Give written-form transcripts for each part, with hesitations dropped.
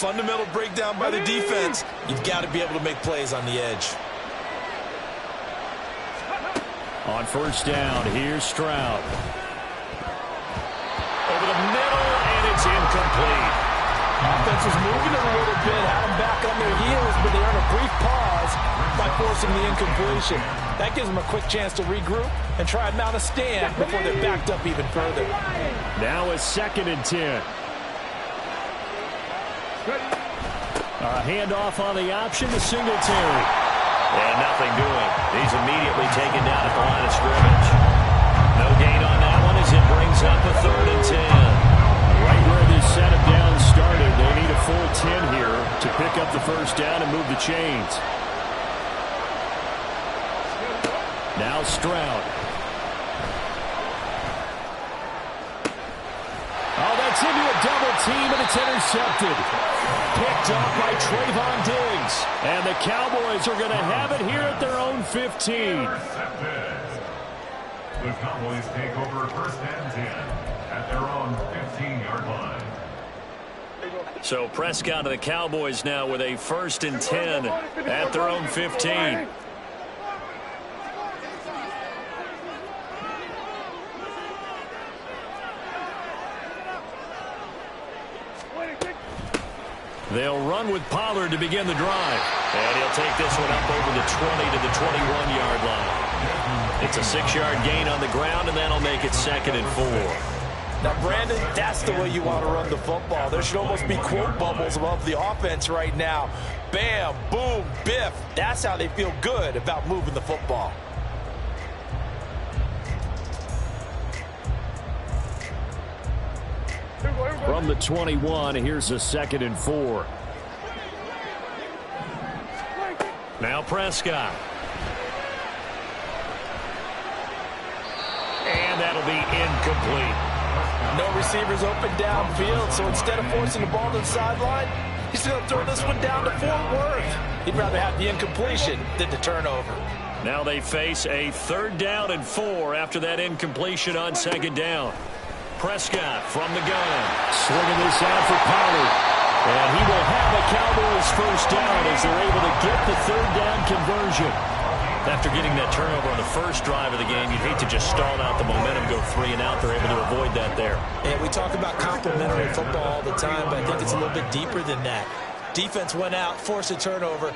Fundamental breakdown by the defense. You've got to be able to make plays on the edge. On first down, here's Stroud. Over the middle, and it's incomplete. Offense was moving it a little bit, had them back on their heels, but they earned a brief pause by forcing the incompletion. That gives them a quick chance to regroup and try and mount a stand before they're backed up even further. Now a 2nd and 10. A handoff on the option to Singletary. And nothing doing. He's immediately taken down at the line of scrimmage. No gain on that one as it brings up a 3rd and 10. Right where this set of downs started, they need a full 10 here to pick up the first down and move the chains. Now Stroud. Oh, that's into a double team, and it's intercepted. Picked up by Trayvon Diggs. And the Cowboys are going to have it here at their own 15. The Cowboys take over 1st and 10 at their own 15-yard line. So Prescott of the Cowboys now with a 1st and 10 at their own 15. They'll run with Pollard to begin the drive. And he'll take this one up over the 20 to the 21-yard line. It's a 6-yard gain on the ground, and that'll make it 2nd and 4. Now, Brandon, that's the way you want to run the football. There should almost be quote bubbles above the offense right now. Bam, boom, biff. That's how they feel good about moving the football. From the 21, here's a 2nd and 4. Now Prescott. And that'll be incomplete. No receivers open downfield, so instead of forcing the ball to the sideline, he's going to throw this one down to Fort Worth. He'd rather have the incompletion than the turnover. Now they face a 3rd down and 4 after that incompletion on 2nd down. Prescott from the gun. Swinging this out for Pollard. And he will have the Cowboys first down as they're able to get the 3rd down conversion. After getting that turnover on the first drive of the game, you'd hate to just stall out the momentum, go 3 and out. They're able to avoid that there. And we talk about complementary football all the time, but I think it's a little bit deeper than that. Defense went out, forced a turnover,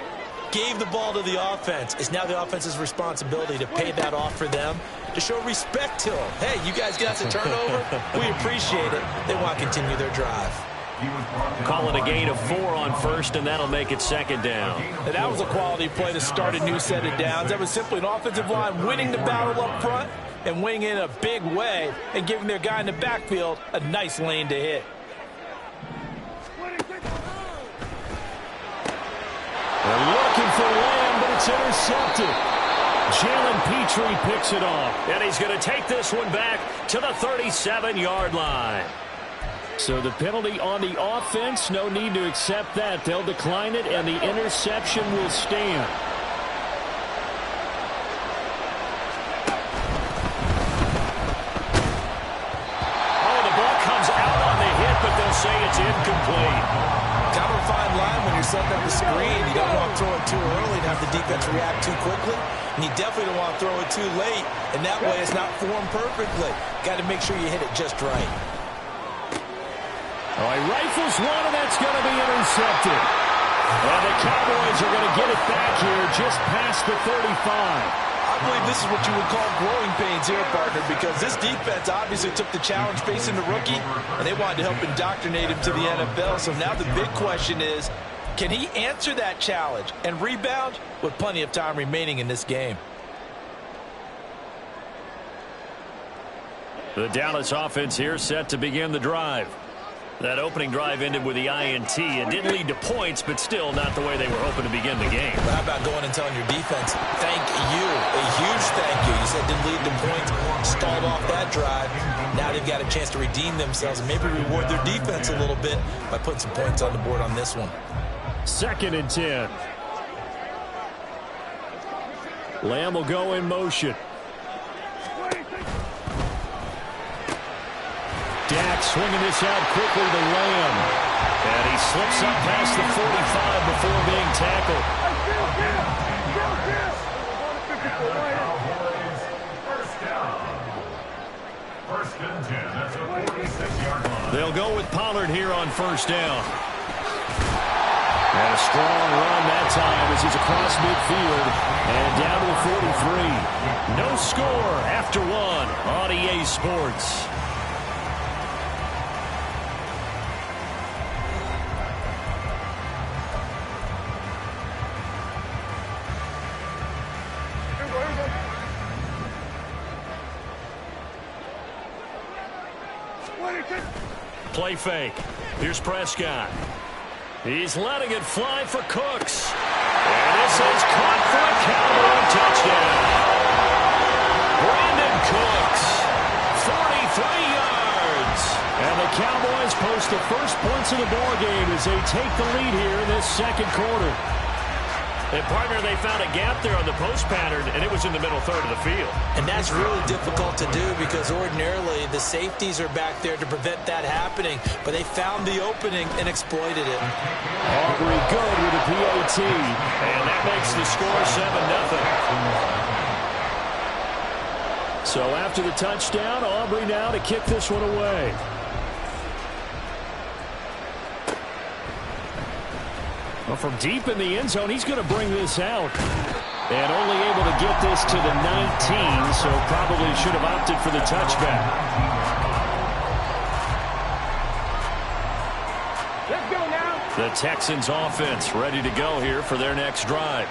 gave the ball to the offense. It's now the offense's responsibility to pay that off for them, to show respect to them. Hey, you guys got the turnover. We appreciate it. They want to continue their drive. Call it a gain of 4 on 1st, and that'll make it 2nd down. And that was a quality play to start a new set of downs. That was simply an offensive line winning the battle up front and winning in a big way and giving their guy in the backfield a nice lane to hit. They're looking for Lamb, but it's intercepted. Jalen Petrie picks it off. And he's going to take this one back to the 37-yard line. So the penalty on the offense, no need to accept that. They'll decline it, and the interception will stand. Oh, the ball comes out on the hit, but they'll say it's incomplete. Kind of a fine line when you're setting up the screen. You don't want to throw it too early and have the defense react too quickly. And you definitely don't want to throw it too late. And that way it's not formed perfectly. Got to make sure you hit it just right. All right, rifles one, and that's going to be intercepted. And the Cowboys are going to get it back here just past the 35. I believe this is what you would call growing pains here, partner, because this defense obviously took the challenge facing the rookie, and they wanted to help indoctrinate him to the NFL. So now the big question is, can he answer that challenge and rebound with plenty of time remaining in this game? The Dallas offense here set to begin the drive. That opening drive ended with the INT. It didn't lead to points, but still not the way they were hoping to begin the game. How about going and telling your defense, thank you, a huge thank you. You said it didn't lead to points, stalled off that drive. Now they've got a chance to redeem themselves and maybe reward their defense a little bit by putting some points on the board on this one. 2nd and 10. Lamb will go in motion. Dak swinging this out quickly to Lamb. And he slips up past the 45 before being tackled. First and 10. That's a 46-yard line. They'll go with Pollard here on first down. And a strong run that time as he's across midfield and down to the 43. No score after one on EA Sports. Play fake. Here's Prescott. He's letting it fly for Cooks. And this is caught for a Cowboy touchdown. Brandon Cooks, 43 yards. And the Cowboys post the first points of the ballgame as they take the lead here in this second quarter. And, partner, they found a gap there on the post pattern, and it was in the middle third of the field. And that's really difficult to do because ordinarily the safeties are back there to prevent that happening. But they found the opening and exploited it. Aubrey good with a PAT. And that makes the score 7-0. So after the touchdown, Aubrey now to kick this one away. Well, from deep in the end zone, he's going to bring this out. And only able to get this to the 19, so probably should have opted for the touchback. Let's go now. The Texans offense ready to go here for their next drive.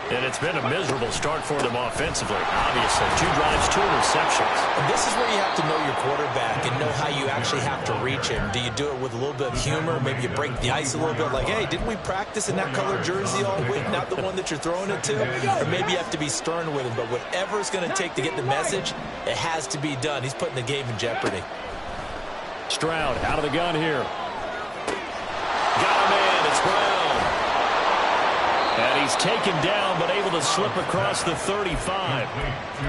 And it's been a miserable start for them offensively. Obviously, 2 drives, 2 interceptions. And this is where you have to know your quarterback and know how you actually have to reach him. Do you do it with a little bit of humor? Maybe you break the ice a little bit like, hey, didn't we practice in that color jersey all week, not the one that you're throwing it to? Or maybe you have to be stern with him. But whatever it's going to take to get the message, it has to be done. He's putting the game in jeopardy. Stroud out of the gun here. Got a man. It's Brown. And he's taken down, but able to slip across the 35.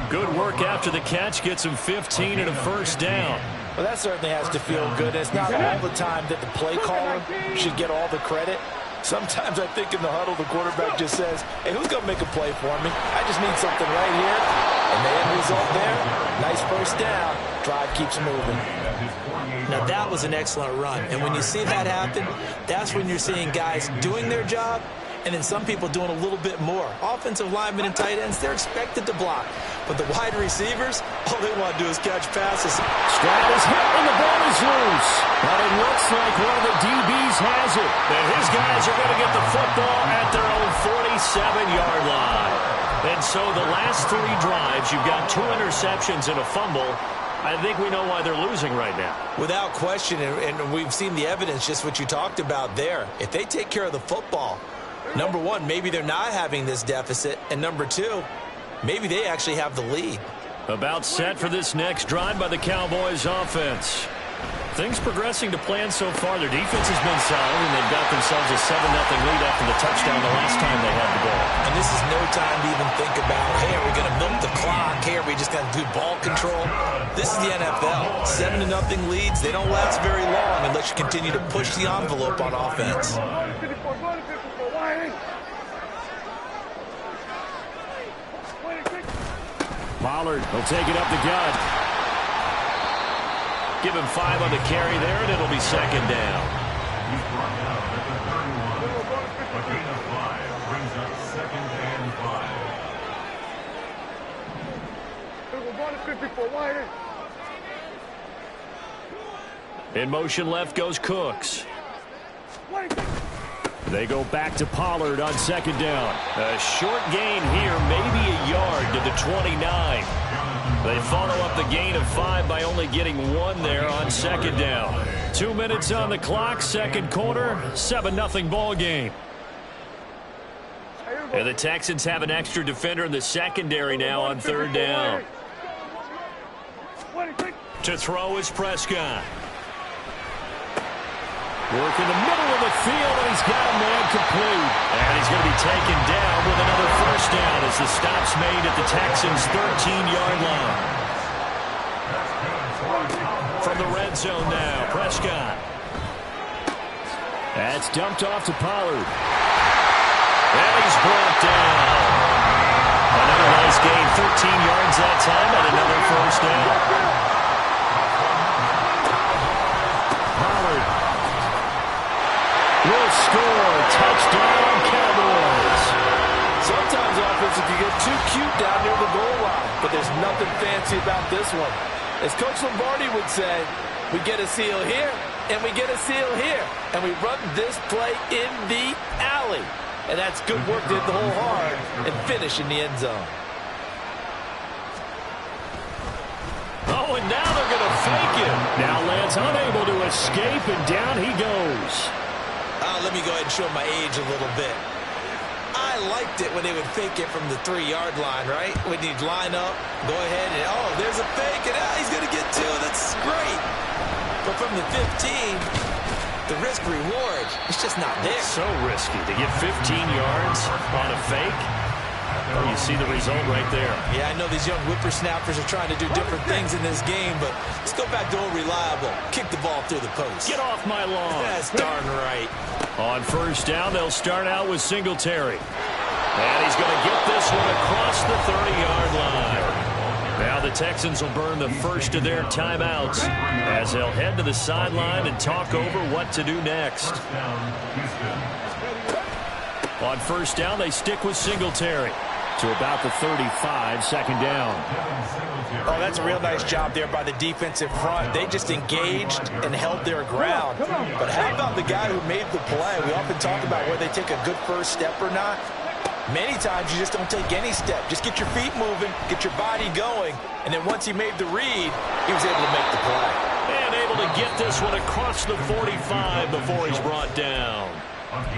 Good work after the catch. Gets him 15 and a first down. Well, that certainly has to feel good. It's not all the time that the play caller should get all the credit. Sometimes I think in the huddle, the quarterback just says, hey, who's going to make a play for me? I just need something right here. And the end result there, nice first down. Drive keeps moving. Now, that was an excellent run. And when you see that happen, that's when you're seeing guys doing their job, and then some people doing a little bit more. Offensive linemen and tight ends, they're expected to block. But the wide receivers, all they want to do is catch passes. Stroud is hit and the ball is loose. But it looks like one of the DBs has it. And his guys are going to get the football at their own 47-yard line. And so the last 3 drives, you've got 2 interceptions and a fumble. I think we know why they're losing right now. Without question, and we've seen the evidence, just what you talked about there. If they take care of the football, number one, maybe they're not having this deficit. And number 2, maybe they actually have the lead. About set for this next drive by the Cowboys offense. Things progressing to plan so far. Their defense has been solid, and they've got themselves a 7-0 lead after the touchdown the last time they had the ball. And this is no time to even think about, hey, are we going to milk the clock? Hey, are we just going to do ball control? This is the NFL. 7-0 leads, they don't last very long unless you continue to push the envelope on offense. Pollard will take it up the gut. Give him 5 on the carry there, and it'll be second down. He's brought down at the 31. A gain of 5 brings up 2nd and 5. In motion left goes Cooks. They go back to Pollard on second down. A short gain here, maybe a yard to the 29. They follow up the gain of 5 by only getting 1 there on second down. 2 minutes on the clock, second quarter, 7-0 ball game. And the Texans have an extra defender in the secondary now on third down. To throw is Prescott. Work in the middle of the field, and he's got a man complete. And he's going to be taken down with another first down as the stop's made at the Texans' 13-yard line. From the red zone now, Prescott. That's dumped off to Pollard. And he's brought down. Another nice gain, 13 yards that time, and another first down. Pollard will score. Touchdown, Cowboys. Sometimes offensive can get too cute down near the goal line, but there's nothing fancy about this one. As Coach Lombardi would say, we get a seal here, and we get a seal here, and we run this play in the alley. And that's good work to hit the hole hard and finish in the end zone. Oh, and now they're going to fake it. Now Lance unable to escape, and down he goes. Let me go ahead and show my age a little bit. I liked it when they would fake it from the 3-yard line, right? When you'd line up, go ahead, and oh, there's a fake, and he's going to get 2. That's great. But from the 15, the risk-reward, it's just not there. So risky to get 15 yards on a fake. Oh, you see the result right there. Yeah, I know these young whippersnappers are trying to do different things in this game, but let's go back to old reliable. Kick the ball through the post. Get off my lawn. That's darn right. On first down, they'll start out with Singletary. And he's going to get this one across the 30-yard line. Now the Texans will burn the first of their timeouts as they'll head to the sideline and talk over what to do next. On first down, they stick with Singletary. To about the 35, second down. Oh, that's a real nice job there by the defensive front. They just engaged and held their ground. But how about the guy who made the play? We often talk about whether they take a good first step or not. Many times you just don't take any step. Just get your feet moving, get your body going, and then once he made the read, he was able to make the play. And able to get this one across the 45 before he's brought down.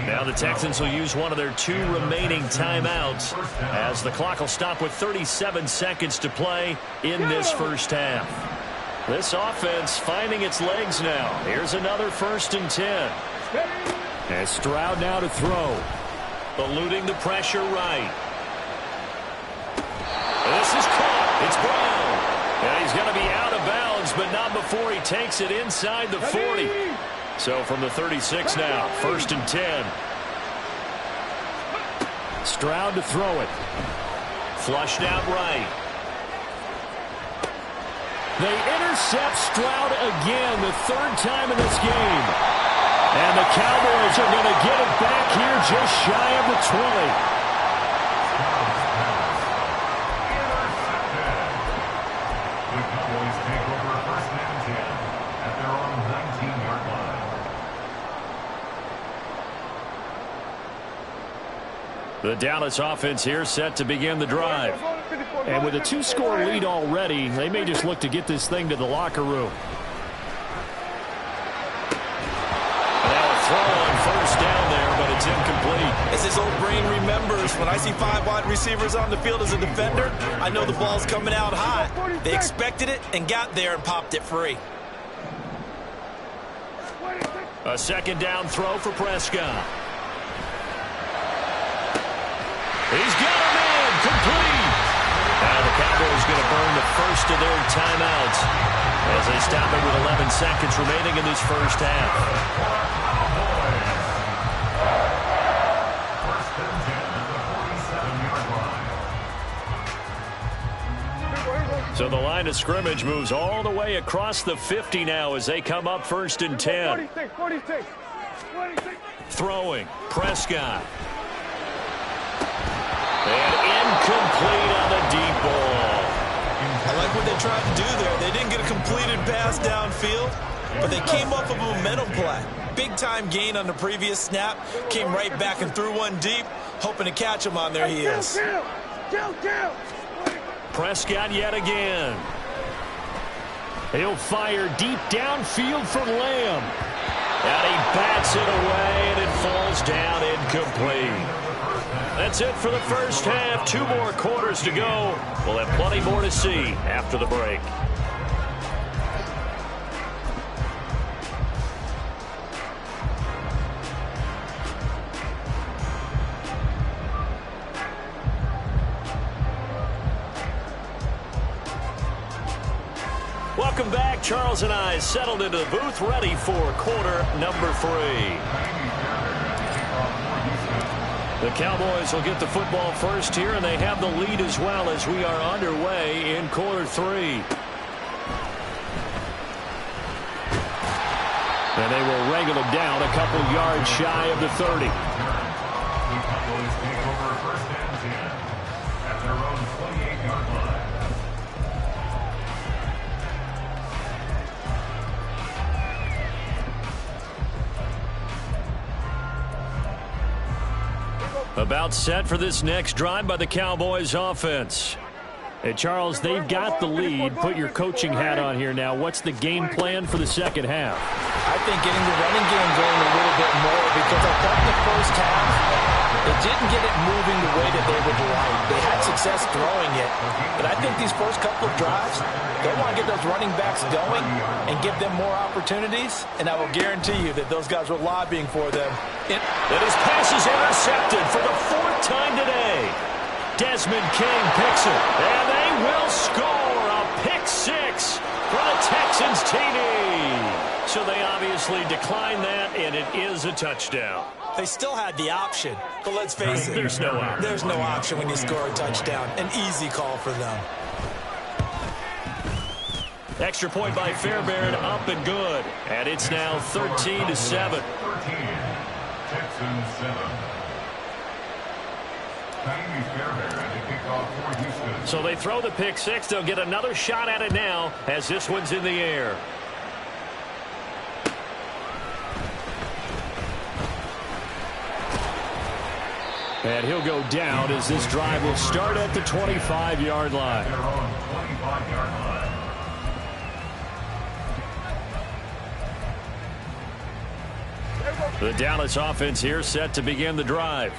Now the Texans will use one of their 2 remaining timeouts as the clock will stop with 37 seconds to play in this first half. This offense finding its legs now. Here's another 1st and 10. And Stroud now to throw. Eluding the pressure right. This is caught. It's Brown. And he's going to be out of bounds, but not before he takes it inside the 40. So from the 36 now, 1st and 10. Stroud to throw it. Flushed out right. They intercept Stroud again, the 3rd time in this game. And the Cowboys are going to get it back here just shy of the 20. The Cowboys take over 1st and 10 at their own 19-yard line. The Dallas offense here set to begin the drive. And with a 2-score lead already, they may just look to get this thing to the locker room. Throw on first down there, but it's incomplete. As his old brain remembers, when I see 5 wide receivers on the field as a defender, I know the ball's coming out hot. They expected it and got there and popped it free. A 2nd down throw for Prescott. He's got him in, complete. Now the Cowboys going to burn the first of their timeouts as they stop it with 11 seconds remaining in this first half. So the line of scrimmage moves all the way across the 50 now as they come up 1st and 10. Throwing, Prescott. And incomplete on the deep ball. I like what they tried to do there. They didn't get a completed pass downfield, but they came up with a momentum play. Big-time gain on the previous snap. Came right back and threw one deep, hoping to catch him on their heels. Prescott yet again. He'll fire deep downfield for Lamb. And he bats it away, and it falls down incomplete. That's it for the first half. 2 more quarters to go. We'll have plenty more to see after the break. Welcome back. Charles and I settled into the booth, ready for quarter number 3. The Cowboys will get the football first here, and they have the lead as well as we are underway in quarter 3. And they will wrangle it down a couple yards shy of the 30. The Cowboys take over first and 10 at their own 28-yard line. About set for this next drive by the Cowboys offense. Hey, Charles, they've got the lead. Put your coaching hat on here now. What's the game plan for the second half? I think getting the running game going a little bit more, because I thought in the first half they didn't get it moving the way that they would like. They had success throwing it, but I think these first couple of drives, they want to get those running backs going and give them more opportunities, and I will guarantee you that those guys were lobbying for them. And his pass is intercepted for the 4th time today. Desmond King picks it, and they will score a pick 6 for the Texans TD. So they obviously declined that, and it is a touchdown. They still had the option, but let's face it. There's no option. There's no option when you score a touchdown. An easy call for them. Extra point by Fairbairn, up and good. And it's now 13-7. 13, Texans 7. So they throw the pick 6. They'll get another shot at it now as this one's in the air. And he'll go down as this drive will start at the 25-yard line. They're on 25-yard line. The Dallas offense here set to begin the drive.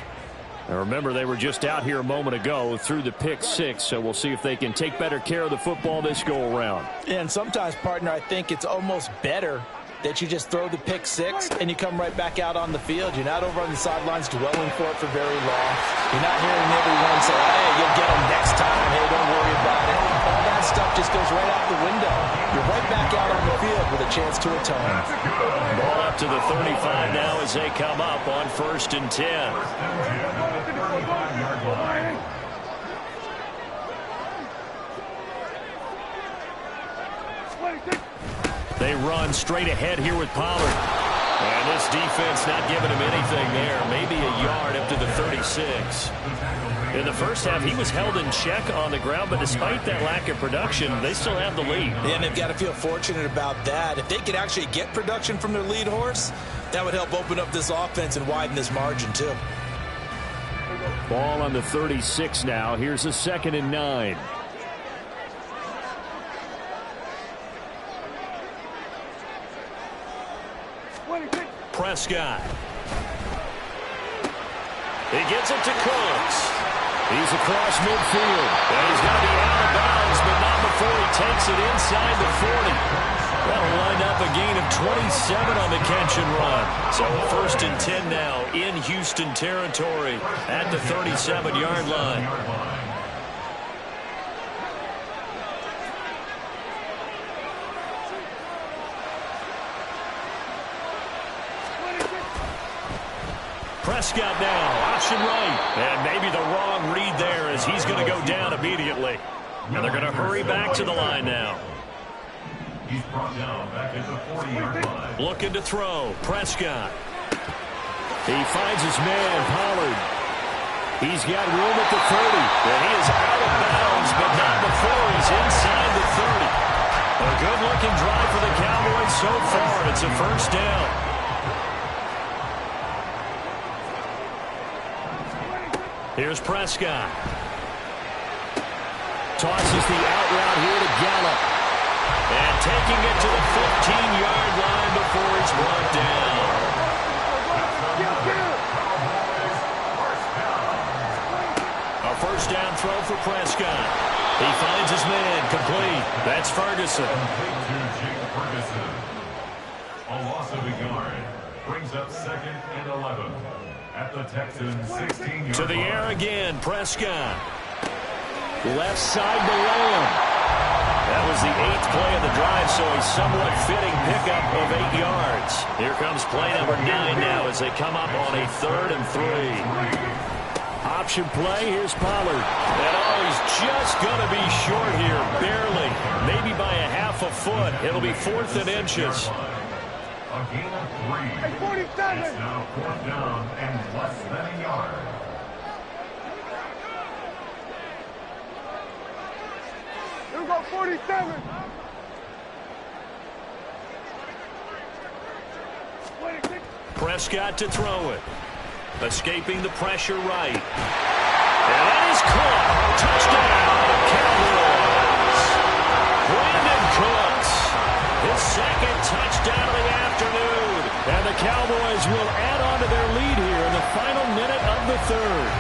Now remember, they were just out here a moment ago through the pick 6, so we'll see if they can take better care of the football this go-around. And sometimes, partner, I think it's almost better that you just throw the pick 6 and you come right back out on the field. You're not over on the sidelines dwelling for it for very long. You're not hearing everyone say, hey, you'll get them next time. Hey, don't worry about it. All that stuff just goes right out the window. You're right back out on the field with a chance to atone. Ball up to the 35 now as they come up on 1st and 10. They run straight ahead here with Pollard. And this defense not giving him anything there. Maybe a yard up to the 36. In the first half, he was held in check on the ground, but despite that lack of production, they still have the lead. And they've got to feel fortunate about that. If they could actually get production from their lead horse, that would help open up this offense and widen this margin, too. Ball on the 36 now. Here's a 2nd and 9. Prescott. He gets it to Cooks. He's across midfield. And he's going to be out of bounds, but not before he takes it inside the 40. That'll wind up a gain of 27 on the catch and run. So 1st and 10 now in Houston territory at the 37-yard line. Prescott now, option right. And maybe the wrong read there as he's going to go down immediately. And they're going to hurry back to the line now. He's brought down back at the 40-yard line. Looking to throw. Prescott. He finds his man, Pollard. He's got room at the 30. And he is out of bounds, but not before he's inside the 30. A good-looking drive for the Cowboys so far. It's a 1st down. Here's Prescott. Tosses the out route here to Gallup. And taking it to the 15-yard line before he's brought down. A 1st down throw for Prescott. He finds his man, complete. That's Ferguson. A loss of a yard brings up 2nd and 11. At the Texans 16-yard to the air line. again, Prescott. Left side to Lamb. That was the 8th play of the drive, so a somewhat fitting pickup of 8 yards. Here comes play number 9 now as they come up on a 3rd and 3. Option play, here's Pollard. And he's just going to be short here, barely. Maybe by a half a foot. It'll be 4th and inches. A gain of 3. It's now 4th down and less than a yard. Here we go, 47. Prescott to throw it. Escaping the pressure right. And that is caught. Touchdown, Cowboys. Brandon Cooks. His 2nd touchdown of the afternoon. And the Cowboys will add on to their lead here in the final minute of the 3rd.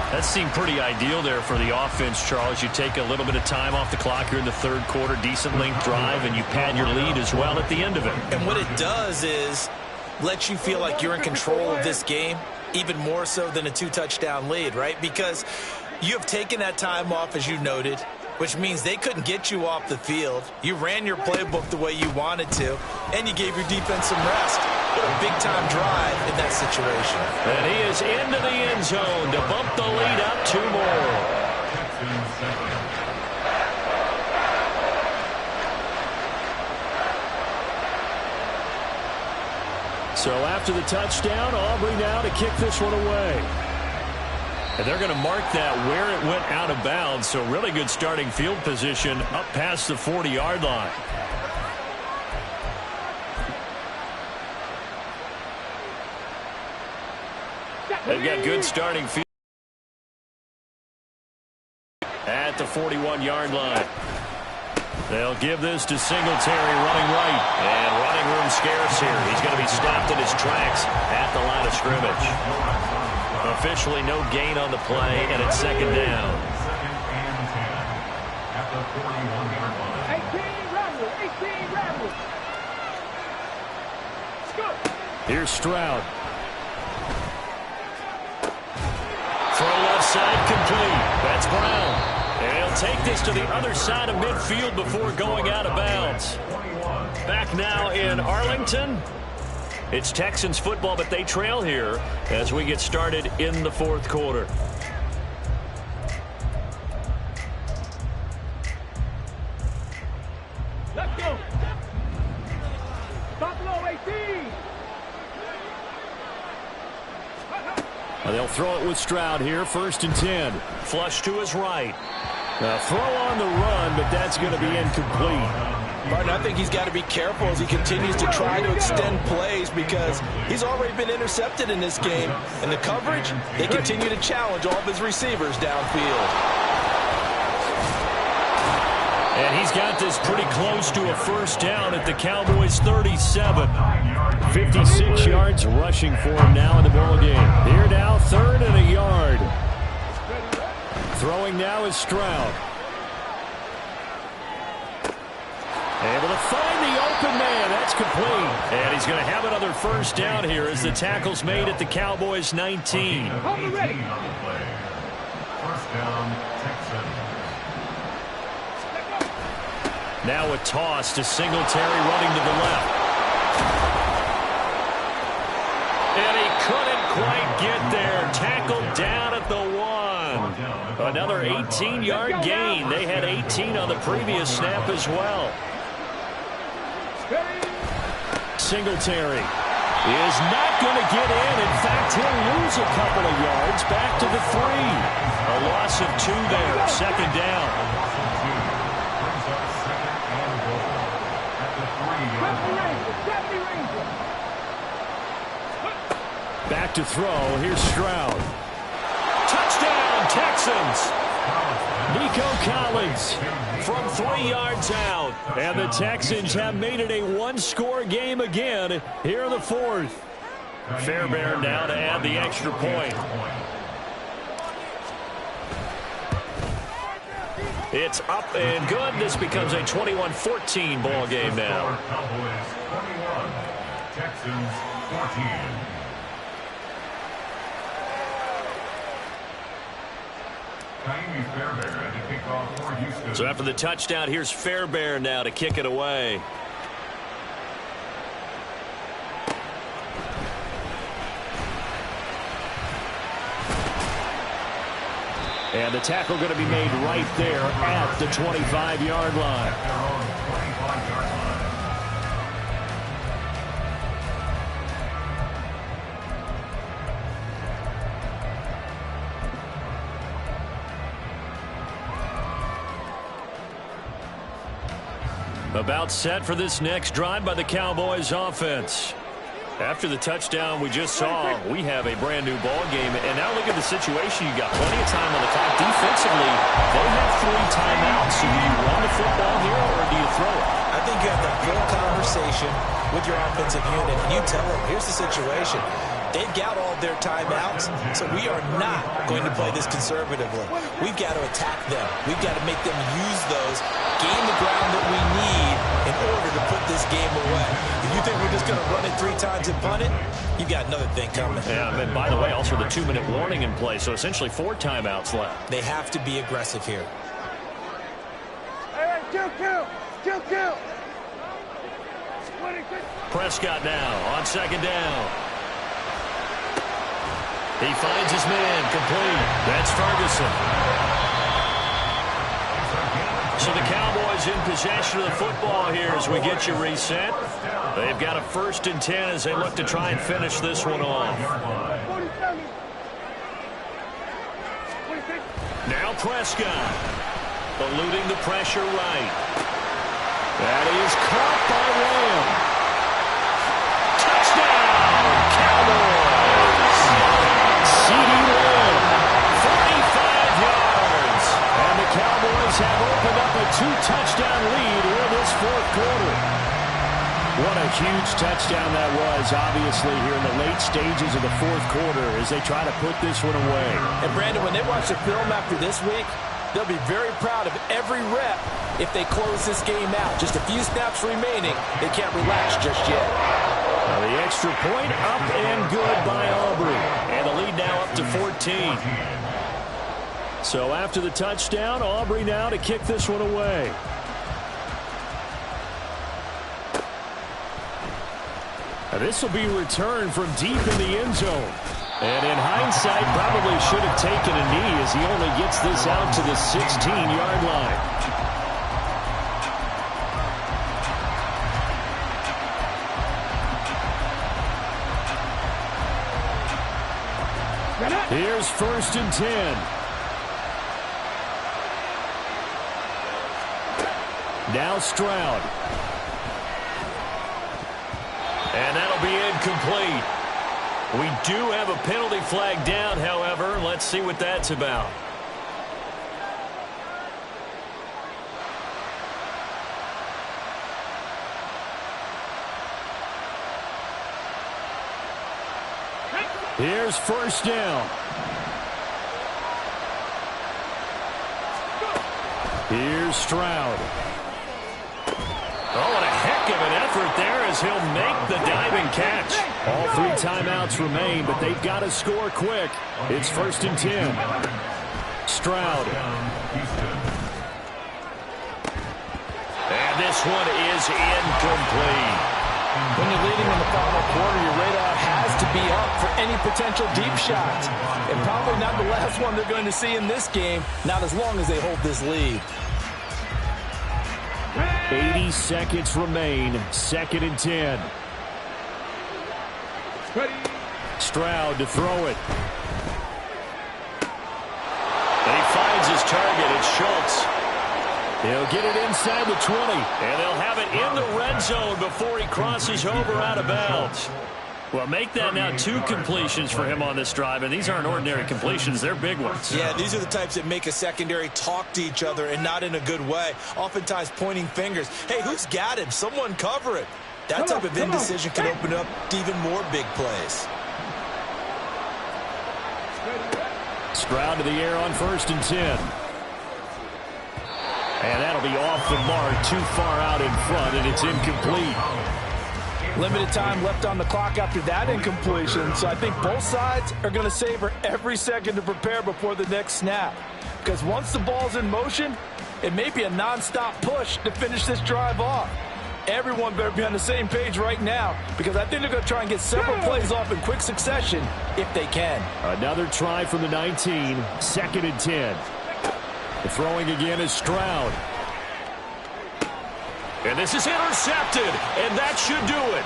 That seemed pretty ideal there for the offense, Charles. You take a little bit of time off the clock here in the 3rd quarter, decent length drive, and you pad your lead as well at the end of it. And what it does is let you feel like you're in control of this game, even more so than a 2-touchdown lead, right? Because you have taken that time off, as you noted, which means they couldn't get you off the field. You ran your playbook the way you wanted to, and you gave your defense some rest. What a big-time drive in that situation. And he is into the end zone to bump the lead up 2 more. So after the touchdown, Aubrey now to kick this one away. And they're going to mark that where it went out of bounds, so really good starting field position up past the 40-yard line. They've got good starting field at the 41-yard line. They'll give this to Singletary running right. And running room scarce here. He's going to be stopped in his tracks at the line of scrimmage. Officially no gain on the play, and it's 2nd down. 2nd and 10 at the 41-yard line. 18 Rebel. Here's Stroud. Throw left side complete. That's Brown. And he'll take this to the other side of midfield before going out of bounds. Back now in Arlington. It's Texans football, but they trail here as we get started in the 4th quarter. Let's go. Buffalo 18. They'll throw it with Stroud here, 1st and 10. Flush to his right. Now throw on the run, but that's going to be incomplete. Martin, I think he's got to be careful as he continues to try to extend plays because he's already been intercepted in this game. And the coverage, they continue to challenge all of his receivers downfield. And he's got this pretty close to a 1st down at the Cowboys' 37. 56 yards rushing for him now in the ball game. Here now, 3rd and a yard. Throwing now is Stroud. Able to find the open man. That's complete. And he's going to have another 1st down here as the tackle's made at the Cowboys' 19. 18 on the play. 1st down, Texan. Now a toss to Singletary running to the left. And he couldn't quite get there. Tackled down at the 1. Another 18-yard gain. They had 18 on the previous snap as well. Singletary is not going to get in. In fact, he'll lose a couple of yards back to the 3. A loss of 2 there. 2nd down. Brings up 2nd and goal at the 3-yard line. Back to throw. Here's Stroud. Touchdown, Texans. Nico Collins From 3 yards out. And the Texans have made it a 1-score game again here in the 4th. Fairbairn now to add the extra point. It's up and good. This becomes a 21-14 ball game now. Cowboys 21, Texans 14. So after the touchdown, here's Fairbairn now to kick it away. And the tackle going to be made right there at the 25-yard line. About set for this next drive by the Cowboys offense. After the touchdown we just saw, we have a brand new ball game. And now look at the situation. You got plenty of time on the clock. Defensively, they have 3 timeouts. So do you run the football here or do you throw it? I think you have that full conversation with your offensive unit, and you tell them, here's the situation. They've got all their timeouts, so we are not going to play this conservatively. We've got to attack them. We've got to make them use those, gain the ground that we need in order to put this game away. If you think we're just going to run it 3 times and punt it, you've got another thing coming. Yeah, and by the way, also the 2-minute warning in play, so essentially 4 timeouts left. They have to be aggressive here. Hey, kill. Prescott now on 2nd down. He finds his man, complete. That's Ferguson. So the Cowboys in possession of the football here as we get you reset. They've got a 1st and 10 as they look to try and finish this one off. 47. 26. Now Prescott, eluding the pressure right. That is caught by Lamb. Touchdown, Cowboys! CeeDee Lamb, 45 yards. And the Cowboys have opened up a 2-touchdown lead here this 4th quarter. What a huge touchdown that was, obviously, here in the late stages of the 4th quarter as they try to put this one away. And Brandon, when they watch the film after this week, they'll be very proud of every rep if they close this game out. Just a few snaps remaining. They can't relax just yet. Now the extra point up and good by Aubrey. And the lead now up to 14. So after the touchdown, Aubrey now to kick this one away. Now this will be returned from deep in the end zone. And in hindsight, probably should have taken a knee as he only gets this out to the 16-yard line. Here's 1st and 10. Now Stroud. And that'll be incomplete. We do have a penalty flag down, however. Let's see what that's about. Here's 1st down. Here's Stroud. Oh, and a heck of an effort there as he'll make the diving catch. All 3 timeouts remain, but they've got to score quick. It's 1st and 10. Stroud. And this one is incomplete. When you're leading in the final quarter, your radar has to be up for any potential deep shots. And probably not the last one they're going to see in this game, not as long as they hold this lead. 80 seconds remain. 2nd and 10. Stroud to throw it. And he finds his target. It's Schultz. He'll get it inside the 20. And they'll have it in the red zone before he crosses over out of bounds. Well, make that now 2 completions for him on this drive, and these aren't ordinary completions. They're big ones. Yeah, these are the types that make a secondary talk to each other and not in a good way. Oftentimes pointing fingers. Hey, who's got him? Someone cover it. That type of indecision can open up to even more big plays. Stroud to the air on 1st and 10. And that'll be off the mark, too far out in front, and it's incomplete. Limited time left on the clock after that incompletion, so I think both sides are going to savor every second to prepare before the next snap. because once the ball's in motion, it may be a nonstop push to finish this drive off. Everyone better be on the same page right now, because I think they're going to try and get several plays off in quick succession if they can. Another try from the 19, 2nd and 10. The throwing again is Stroud. And this is intercepted, and that should do it.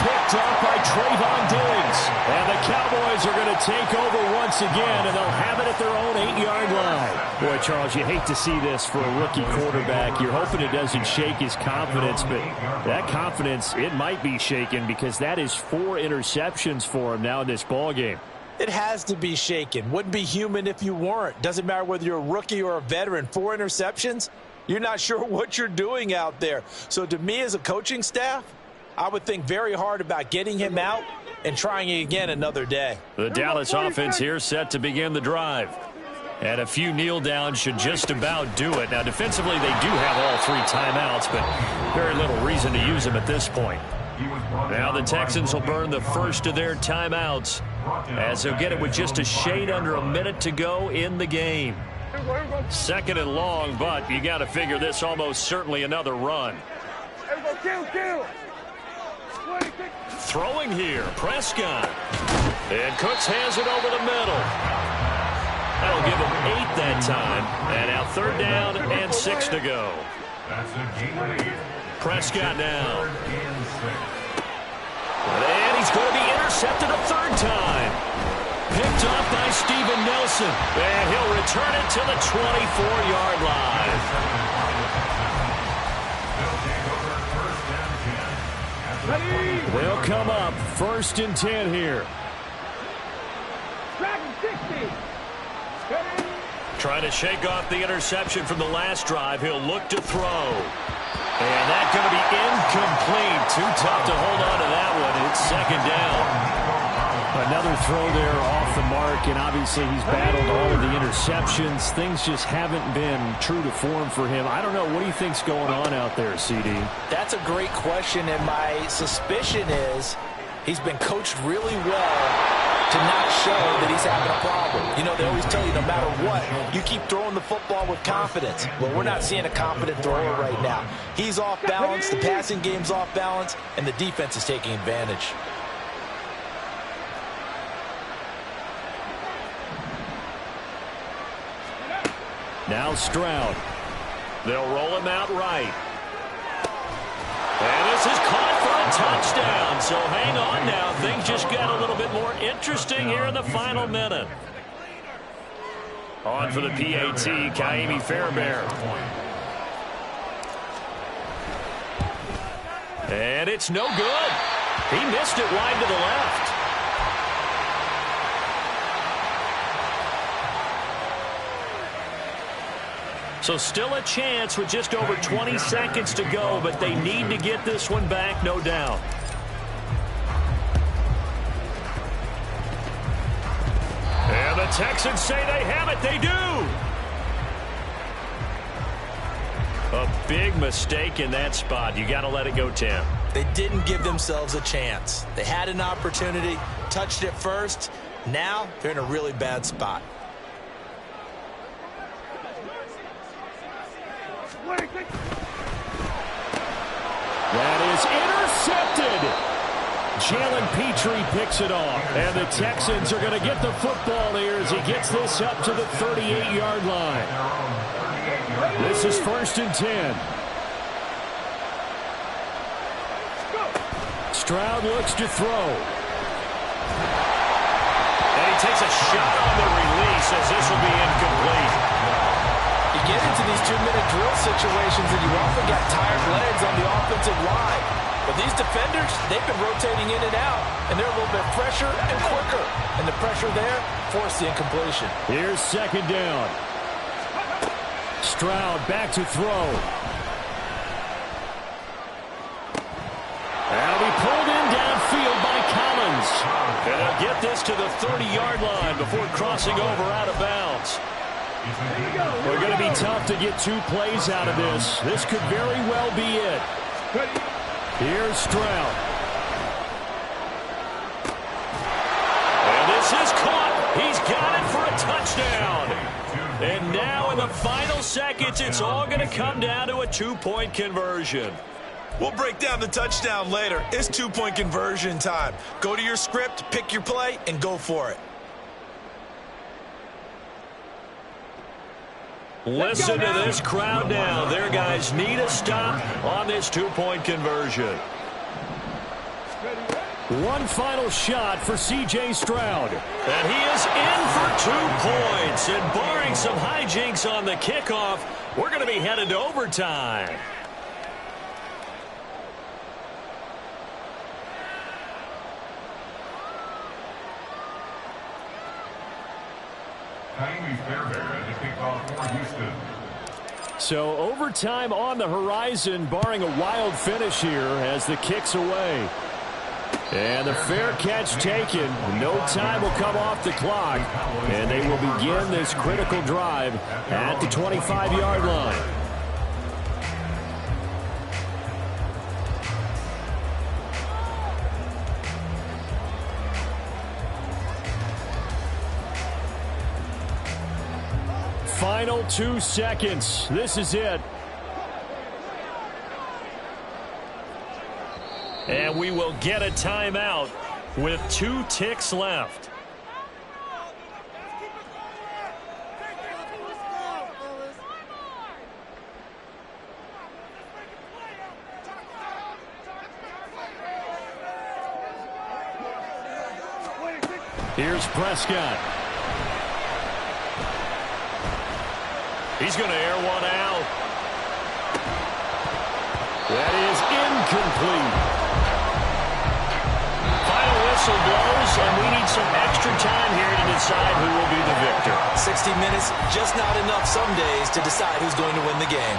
Picked off by Trayvon Diggs. And the Cowboys are going to take over once again, and they'll have it at their own 8-yard line. Boy, Charles, you hate to see this for a rookie quarterback. You're hoping it doesn't shake his confidence, but that confidence, it might be shaken because that is 4 interceptions for him now in this ballgame. It has to be shaken. Wouldn't be human if you weren't. Doesn't matter whether you're a rookie or a veteran. 4 interceptions, you're not sure what you're doing out there. So to me as a coaching staff, I would think very hard about getting him out and trying it again another day. The Dallas offense here set to begin the drive. And a few kneel downs should just about do it. Now, defensively, they do have all 3 timeouts, but very little reason to use them at this point. Now the Texans will burn the first of their timeouts as they'll get it with just a shade under a minute to go in the game. 2nd and long, but you got to figure this almost certainly another run. Kill. Throwing here, Prescott. And Cooks has it over the middle. That'll give him 8 that time. And now 3rd down and 6 to go. Prescott now. And he's going to be intercepted a 3rd time. Picked off by Steven Nelson. And he'll return it to the 24-yard line. They'll come up 1st and 10 here. Trying to shake off the interception from the last drive. He'll look to throw. And that's going to be incomplete. Too tough to hold on to that one. It's 2nd down. Another throw there off the mark, and obviously he's battled all of the interceptions. Things just haven't been true to form for him. I don't know. What do you think's going on out there, CD? That's a great question, and my suspicion is he's been coached really well to not show that he's having a problem. You know, they always tell you no matter what, you keep throwing the football with confidence. Well, we're not seeing a confident thrower right now. He's off balance, the passing game's off balance, and the defense is taking advantage. Now Stroud. They'll roll him out right. And this is caught for a touchdown. So hang on now. Things just got a little bit more interesting here in the final minute. On for the PAT, Kaimi Fairbairn. And it's no good. He missed it wide to the left. So still a chance with just over 20 seconds to go, but they need to get this one back, no doubt. And the Texans say they have it. They do. A big mistake in that spot. You got to let it go, Tim. They didn't give themselves a chance. They had an opportunity, touched it first. Now they're in a really bad spot. That is intercepted. Jalen Petrie picks it off. And the Texans are going to get the football here as he gets this up to the 38-yard line. This is 1st and 10. Stroud looks to throw. And he takes a shot on the release as this will be incomplete. You get into these 2-minute drill situations and you often got tired legs on the offensive line. But these defenders, they've been rotating in and out, and they're a little bit fresher and quicker. And the pressure there forced the incompletion. Here's 2nd down. Stroud back to throw. And he'll be pulled in downfield by Collins. And they'll get this to the 30-yard line before crossing over out of bounds. We're going to be tough to get 2 plays out of this. This could very well be it. Here's Stroud. And this is caught. He's got it for a touchdown. And now in the final seconds, it's all going to come down to a two-point conversion. We'll break down the touchdown later. It's two-point conversion time. Go to your script, pick your play, and go for it. Listen to this crowd now. Their guys need a stop on this two-point conversion. One final shot for C.J. Stroud. And he is in for 2 points. And barring some hijinks on the kickoff, we're going to be headed to overtime. So overtime on the horizon, barring a wild finish here as the kick's away. And the fair catch taken. No time will come off the clock. And they will begin this critical drive at the 25-yard line. Final 2 seconds. This is it. And we will get a timeout with 2 ticks left. Here's Prescott. He's going to air one out. That is incomplete. Final whistle blows, and we need some extra time here to decide who will be the victor. 60 minutes, just not enough some days to decide who's going to win the game.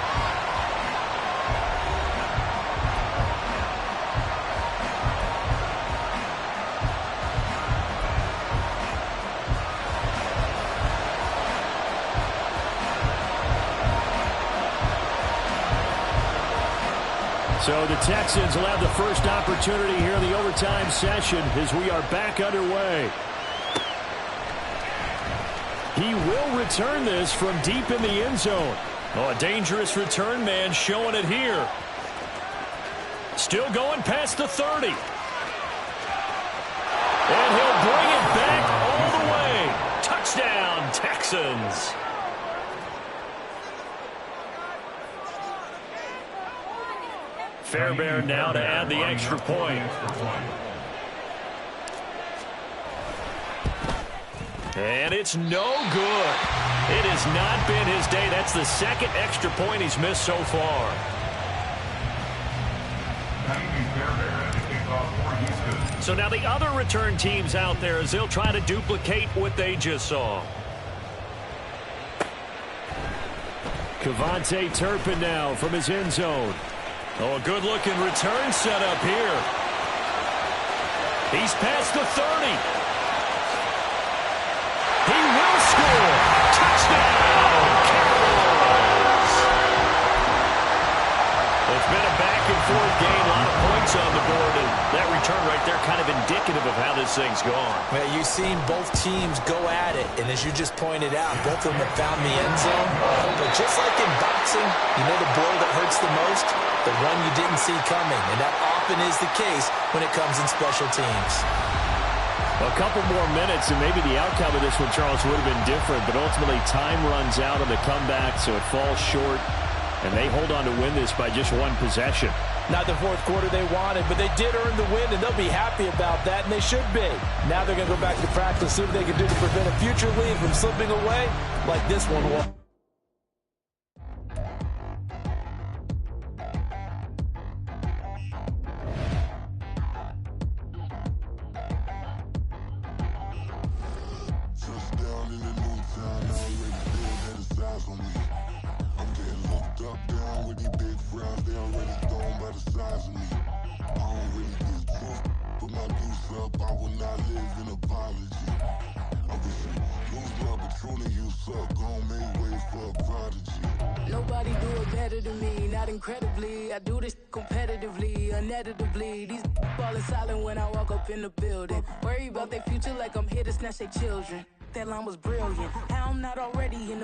So the Texans will have the first opportunity here in the overtime session as we are back underway. He will return this from deep in the end zone. Oh, a dangerous return man showing it here. Still going past the 30. And he'll bring it back all the way. Touchdown, Texans. Fairbairn now to add the extra point. And it's no good. It has not been his day. That's the second extra point he's missed so far. So now the other return teams out there as they'll try to duplicate what they just saw. Kevontae Turpin now from his end zone. Oh, a good-looking return setup here. He's past the 30. He will score. Touchdown, Cowboys. It's been a back-and-forth game. A lot of points on the board, and that return right there kind of indicative of how this thing's gone. Well, you've seen both teams go at it, and as you just pointed out, both of them have found the end zone. But just like in boxing, you know the blow that hurts the most? The one you didn't see coming, and that often is the case when it comes in special teams. A couple more minutes, and maybe the outcome of this one, Charles, would have been different, but ultimately time runs out on the comeback, so it falls short, and they hold on to win this by just one possession. Not the fourth quarter they wanted, but they did earn the win, and they'll be happy about that, and they should be. Now they're going to go back to practice, see what they can do to prevent a future lead from slipping away like this one will. Nobody do it better than me, not incredibly. I do this competitively, uneditably. These falling silent when I walk up in the building. Worry about their future like I'm here to snatch their children. That line was brilliant. How I'm not already in the